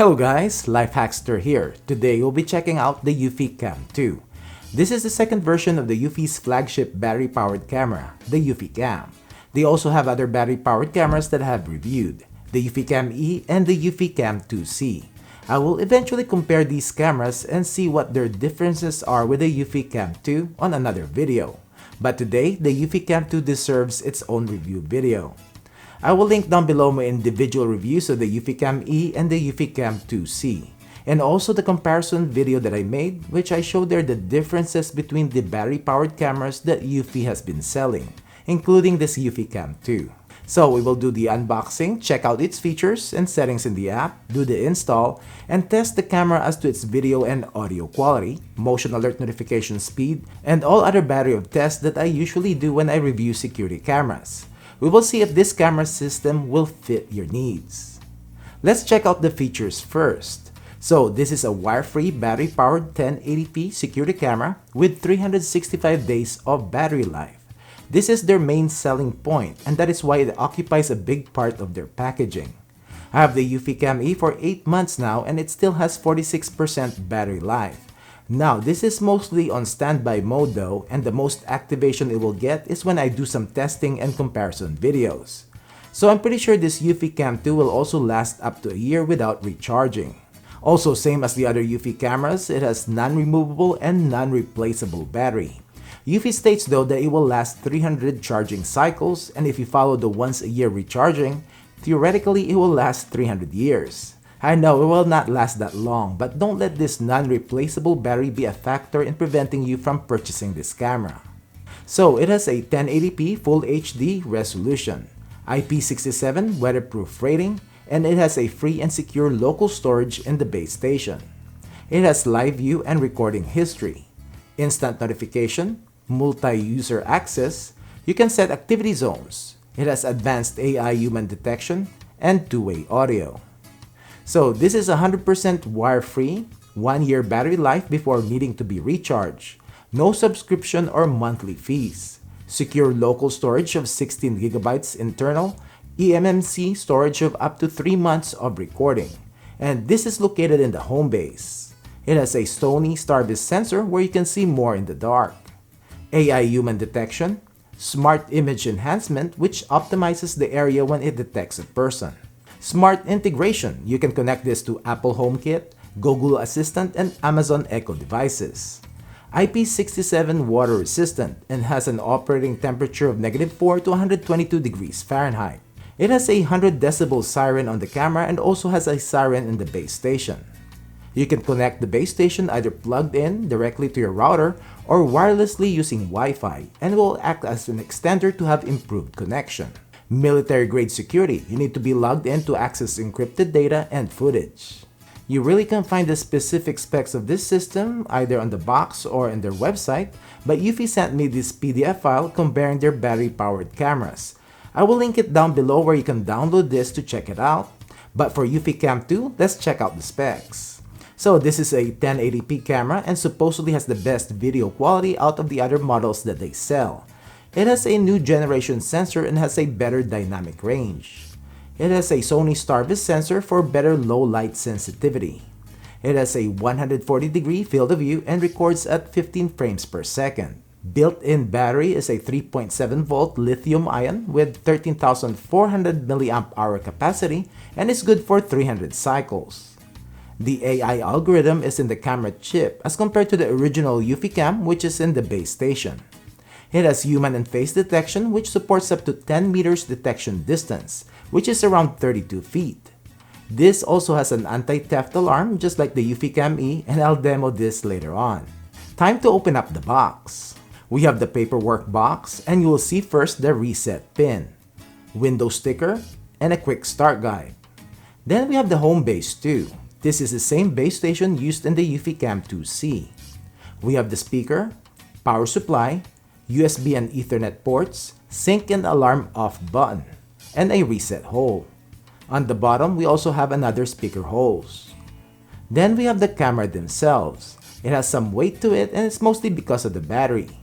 Hello guys, Life Hackster here. Today we'll be checking out the Eufy Cam 2. This is the second version of the Eufy's flagship battery-powered camera, the Eufy Cam. They also have other battery-powered cameras that I have reviewed, the Eufy Cam E and the Eufy Cam 2C. I will eventually compare these cameras and see what their differences are with the Eufy Cam 2 on another video. But today, the Eufy Cam 2 deserves its own review video. I will link down below my individual reviews of the Eufy Cam E and the Eufy Cam 2C, and also the comparison video that I made, which I showed there the differences between the battery-powered cameras that Eufy has been selling, including this Eufy Cam 2. So we will do the unboxing, check out its features and settings in the app, do the install, and test the camera as to its video and audio quality, motion alert notification speed, and all other battery of tests that I usually do when I review security cameras. We will see if this camera system will fit your needs. Let's check out the features first. So this is a wire-free battery-powered 1080p security camera with 365 days of battery life. This is their main selling point, and that is why it occupies a big part of their packaging. I have the Eufy Cam E for 8 months now and it still has 46% battery life. Now, this is mostly on standby mode though, and the most activation it will get is when I do some testing and comparison videos. So I'm pretty sure this Eufy Cam 2 will also last up to a year without recharging. Also, same as the other Eufy cameras, it has non-removable and non-replaceable battery. Eufy states though that it will last 300 charging cycles, and if you follow the once a year recharging, theoretically it will last 300 years. I know it will not last that long, but don't let this non-replaceable battery be a factor in preventing you from purchasing this camera. So it has a 1080p Full HD resolution, IP67 weatherproof rating, and it has a free and secure local storage in the base station. It has live view and recording history, instant notification, multi-user access, you can set activity zones, it has advanced AI human detection, and two-way audio. So this is 100% wire-free, 1-year battery life before needing to be recharged, no subscription or monthly fees, secure local storage of 16GB internal, eMMC storage of up to 3 months of recording, and this is located in the home base. It has a stony starburst sensor where you can see more in the dark, AI human detection, smart image enhancement which optimizes the area when it detects a person. Smart integration, you can connect this to Apple HomeKit, Google Assistant, and Amazon Echo devices. IP67 water resistant and has an operating temperature of -4 to 122 degrees Fahrenheit. It has a 100 decibel siren on the camera and also has a siren in the base station. You can connect the base station either plugged in directly to your router or wirelessly using Wi-Fi, and it will act as an extender to have improved connection. Military-grade security, you need to be logged in to access encrypted data and footage. You really can find the specific specs of this system either on the box or in their website, but Eufy sent me this PDF file comparing their battery-powered cameras. I will link it down below where you can download this to check it out. But for Eufy Cam 2, let's check out the specs. So this is a 1080p camera and supposedly has the best video quality out of the other models that they sell. It has a new generation sensor and has a better dynamic range. It has a Sony starburst sensor for better low light sensitivity. It has a 140-degree field of view and records at 15 frames per second. Built-in battery is a 3.7-volt lithium-ion with 13,400 mAh capacity and is good for 300 cycles. The AI algorithm is in the camera chip as compared to the original Eufy Cam, which is in the base station. It has human and face detection which supports up to 10 meters detection distance, which is around 32 feet. This also has an anti-theft alarm just like the Eufy Cam E, and I'll demo this later on. Time to open up the box. We have the paperwork box and you will see first the reset pin, window sticker, and a quick start guide. Then we have the home base too. This is the same base station used in the Eufy Cam 2C. We have the speaker, power supply, USB and Ethernet ports, sync and alarm off button, and a reset hole. On the bottom, we also have another speaker holes. Then we have the camera themselves. It has some weight to it and it's mostly because of the battery.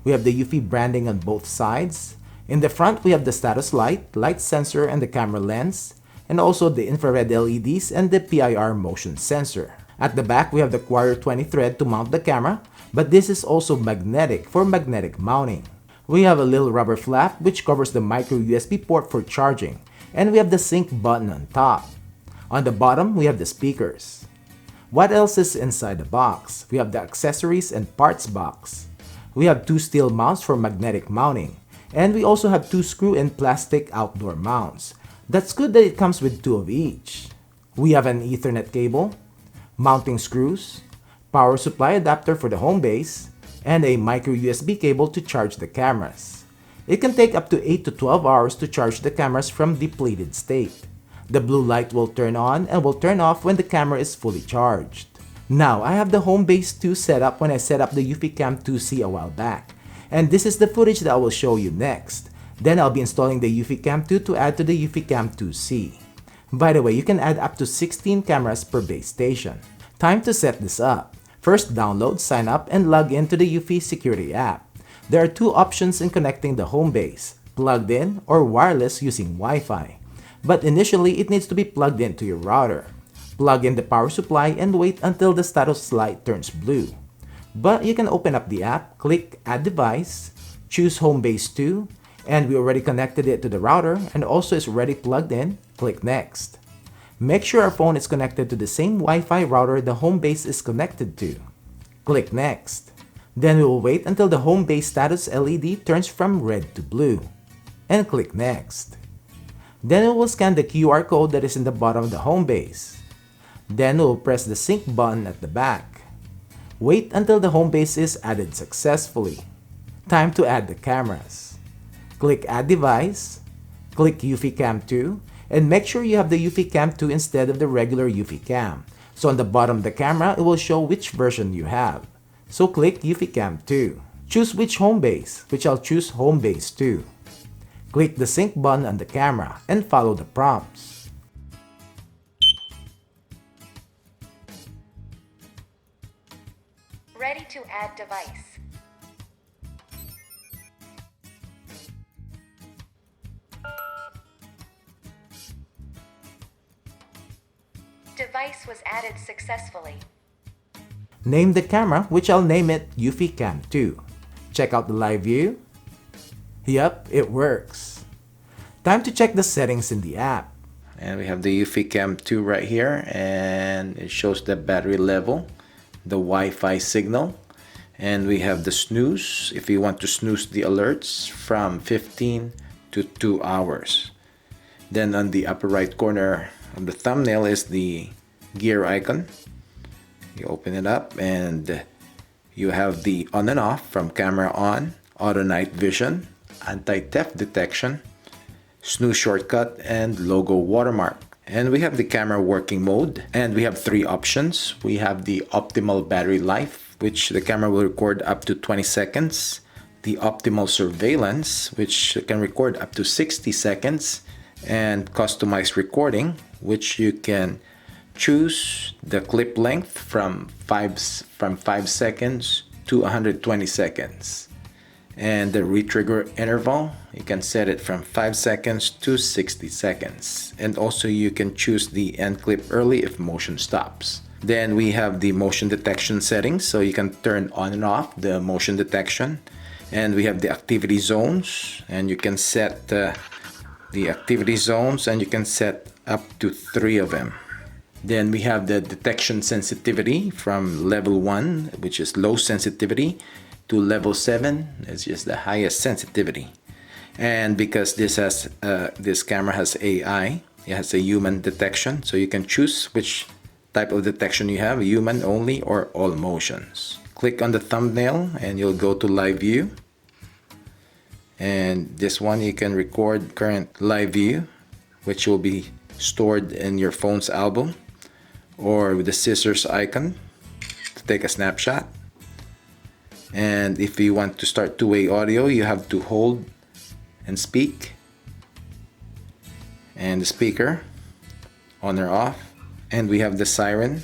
We have the Eufy branding on both sides. In the front, we have the status light, light sensor, and the camera lens. and also the infrared LEDs and the PIR motion sensor. At the back, we have the Quarter 20 thread to mount the camera, but this is also magnetic for magnetic mounting. We have a little rubber flap which covers the micro USB port for charging, and we have the sync button on top. On the bottom, we have the speakers. What else is inside the box? We have the accessories and parts box. We have 2 steel mounts for magnetic mounting, and we also have 2 screw and plastic outdoor mounts. That's good that it comes with 2 of each. We have an Ethernet cable, mounting screws, power supply adapter for the home base, and a micro USB cable to charge the cameras. It can take up to 8 to 12 hours to charge the cameras from depleted state. The blue light will turn on and will turn off when the camera is fully charged. Now, I have the home base 2 set up when I set up the EufyCam 2C a while back, and this is the footage that I will show you next. Then I'll be installing the EufyCam 2 to add to the EufyCam 2C. By the way, you can add up to 16 cameras per base station. Time to set this up. First, download, sign up, and log into the Eufy security app. There are 2 options in connecting the home base, plugged in or wireless using Wi-Fi. But initially, it needs to be plugged into your router. Plug in the power supply and wait until the status light turns blue. But you can open up the app, click Add Device, choose Home Base 2, and we already connected it to the router and also is already plugged in. Click Next. Make sure our phone is connected to the same Wi-Fi router the home base is connected to. Click Next. Then we will wait until the home base status LED turns from red to blue. And click Next. Then we will scan the QR code that is in the bottom of the home base. Then we will press the sync button at the back. Wait until the home base is added successfully. Time to add the cameras. Click Add Device, click EufyCam 2, and make sure you have the EufyCam 2 instead of the regular EufyCam. So on the bottom of the camera, it will show which version you have. So click EufyCam 2. Choose which home base, which I'll choose Home Base 2. Click the sync button on the camera and follow the prompts. Ready to add device. Device was added successfully. Name the camera, which I'll name it EufyCam 2. Check out the live view. Yup, it works. Time to check the settings in the app. And we have the EufyCam 2 right here, and it shows the battery level, the Wi-Fi signal, and we have the snooze if you want to snooze the alerts from 15 to 2 hours. Then on the upper right corner of the thumbnail is the gear icon. You open it up and you have the on and off from camera on, auto night vision, anti-theft detection, snooze shortcut, and logo watermark. And we have the camera working mode, and we have 3 options. We have the optimal battery life, which the camera will record up to 20 seconds, the optimal surveillance, which can record up to 60 seconds, and customized recording, which you can choose the clip length from 5 seconds to 120 seconds. And the retrigger interval, you can set it from 5 seconds to 60 seconds. And also you can choose the end clip early if motion stops. Then we have the motion detection settings, so you can turn on and off the motion detection. And we have the activity zones, and you can set the activity zones, and you can set up to 3 of them. Then we have the detection sensitivity from level 1, which is low sensitivity, to level 7, it's just the highest sensitivity. And because this camera has AI, it has a human detection, so you can choose which type of detection you have, human only or all motions. Click on the thumbnail and you'll go to live view. And this one you can record current live view, which will be stored in your phone's album, or with the scissors icon to take a snapshot. And if you want to start two-way audio, you have to hold and speak, and the speaker on or off. And we have the siren.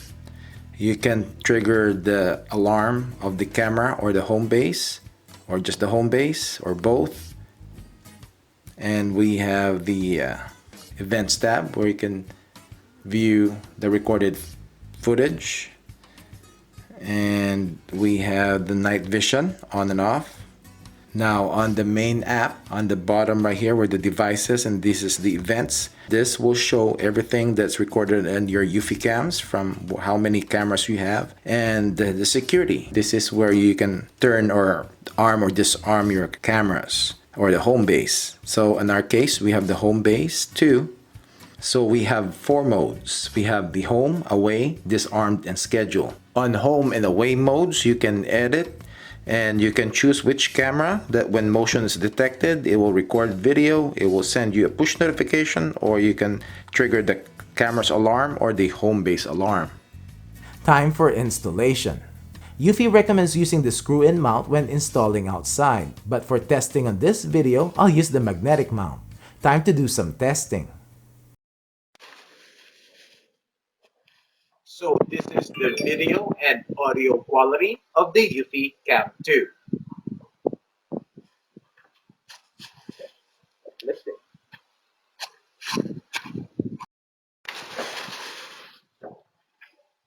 You can trigger the alarm of the camera or the home base, or just the home base, or both. And we have the Events tab where you can view the recorded footage. And we have the night vision on and off. Now on the main app, on the bottom right here where the devices, and this is the events, this will show everything that's recorded in your Eufy cams from how many cameras you have, and the security. This is where you can turn or arm or disarm your cameras, or the home base. So in our case, we have the home base too. So we have 4 modes. We have the home, away, disarmed, and schedule. On home and away modes, you can edit and you can choose which camera that when motion is detected, it will record video, it will send you a push notification, or you can trigger the camera's alarm or the home base alarm. Time for installation. Eufy recommends using the screw-in mount when installing outside, but for testing on this video, I'll use the magnetic mount. Time to do some testing. So this is the video and audio quality of the Eufy Cam 2. Let's see.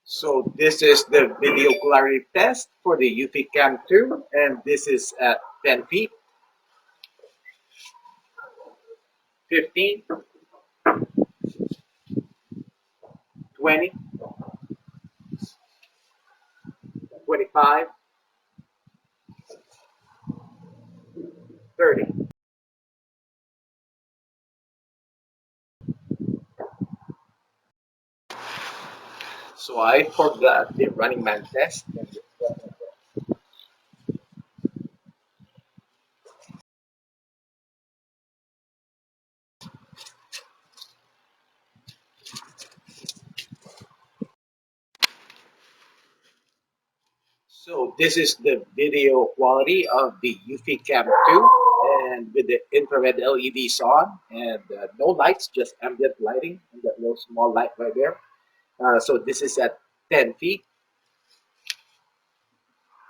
So this is the video clarity test for the Eufy Cam 2, and this is at 10 feet, 15, 20, 25, 30. So I forgot the running man test. So this is the video quality of the Eufy Cam 2, and with the infrared LEDs on and no lights, just ambient lighting and that little small light right there. So this is at 10 feet,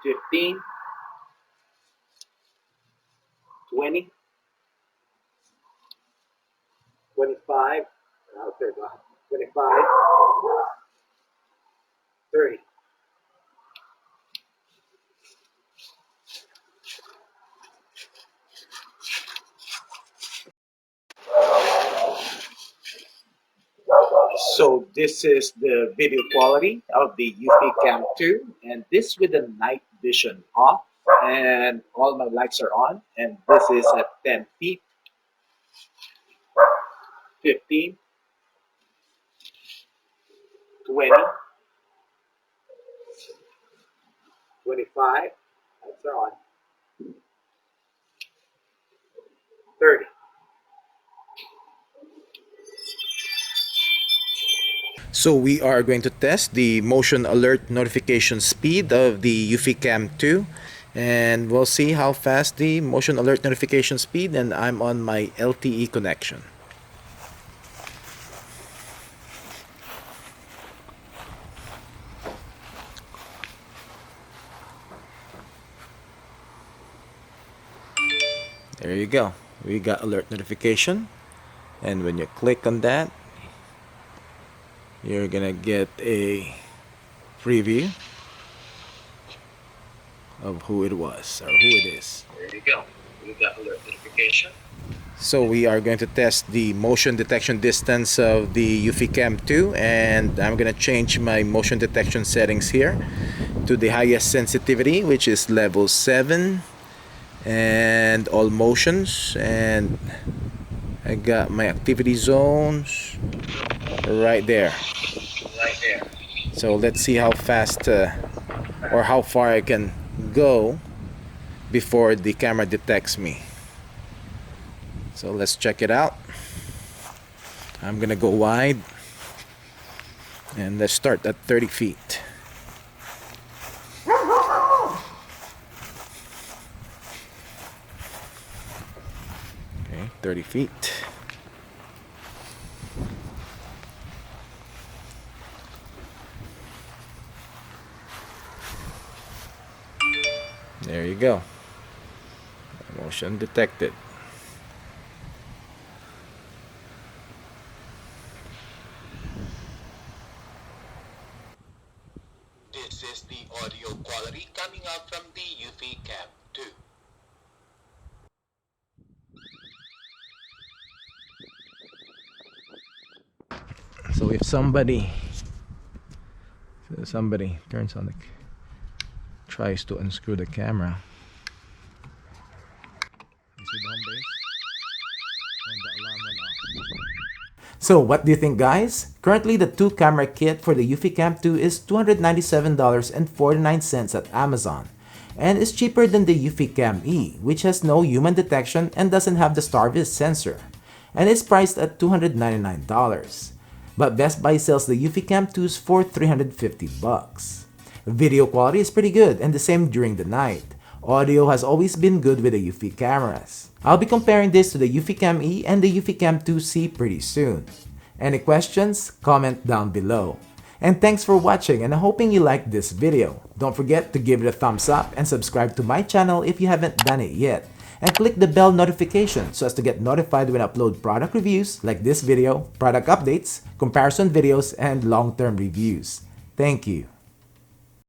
15, 20, 25, 25, 30. So this is the video quality of the Eufy Cam 2, and this with the night vision off, and all my lights are on, and this is at 10 feet, 15, 20, 25, lights are on, 30. So we are going to test the motion alert notification speed of the Eufy Cam 2, and we'll see how fast the motion alert notification speed, and I'm on my LTE connection. There you go. We got alert notification, and when you click on that, you're gonna get a preview of who it was or who it is. There you go. We got alert notification. So we are going to test the motion detection distance of the Eufy Cam 2, and I'm gonna change my motion detection settings here to the highest sensitivity, which is level 7, and all motions, and I got my activity zones right there. So let's see how fast or how far I can go before the camera detects me. So let's check it out. I'm gonna go wide, and let's start at 30 feet. Okay, 30 feet. There you go. Motion detected. Eufy Cam 2. So if somebody turns on tries to unscrew the camera, you see the home base and the alarm went off. So what do you think, guys? Currently, the 2-camera kit for the Eufy Cam 2 is $297.49 at Amazon, and is cheaper than the Eufy Cam E, which has no human detection and doesn't have the StarVis sensor, and is priced at $299. But Best Buy sells the Eufy Cam 2s for $350. Video quality is pretty good and the same during the night. Audio has always been good with the Eufy cameras. I'll be comparing this to the Eufy Cam E and the Eufy Cam 2C pretty soon. Any questions? Comment down below. And thanks for watching, and I'm hoping you liked this video. Don't forget to give it a thumbs up and subscribe to my channel if you haven't done it yet. And click the bell notification so as to get notified when I upload product reviews like this video, product updates, comparison videos, and long-term reviews. Thank you.